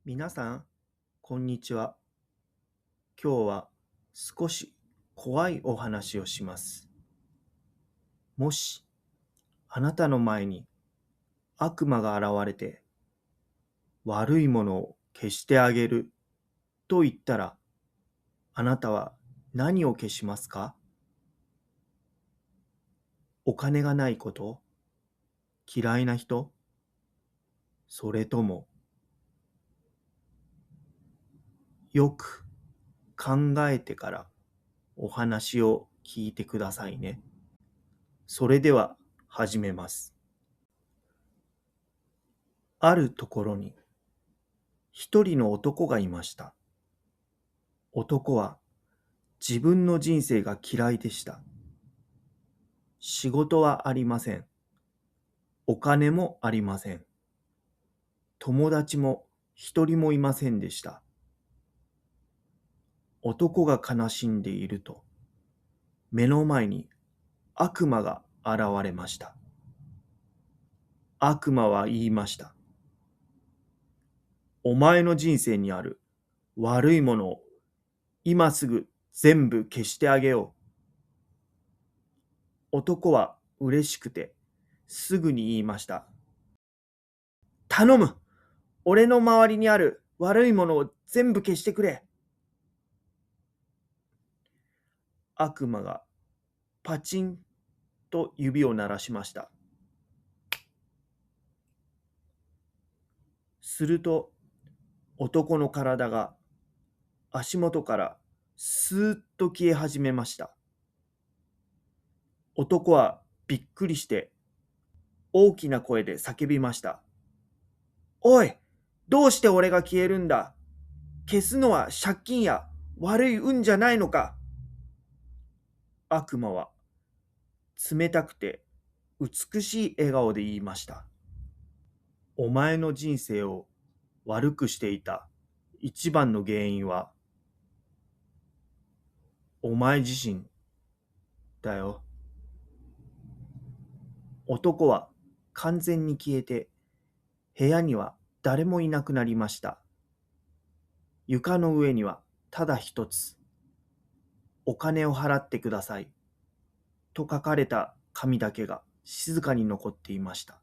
皆さん、こんにちは。今日は少し怖いお話をします。もし、あなたの前に悪魔が現れて悪いものを消してあげると言ったら、あなたは何を消しますか？お金がないこと？嫌いな人？それとも、よく考えてからお話を聞いてくださいね。それでは始めます。あるところに一人の男がいました。男は自分の人生が嫌いでした。仕事はありません。お金もありません。友達も一人もいませんでした。男が悲しんでいると、目の前に悪魔が現れました。悪魔は言いました。お前の人生にある悪いものを今すぐ全部消してあげよう。男は嬉しくてすぐに言いました。頼む！俺の周りにある悪いものを全部消してくれ。悪魔がパチンと指を鳴らしました。すると男の体が足元からスーッと消え始めました。男はびっくりして大きな声で叫びました。おい、どうして俺が消えるんだ？消すのは借金や悪い運じゃないのか？悪魔は冷たくて美しい笑顔で言いました。お前の人生を悪くしていた一番の原因はお前自身だよ。男は完全に消えて部屋には誰もいなくなりました。床の上にはただ一つ、お金を払ってくださいと書かれた紙だけが静かに残っていました。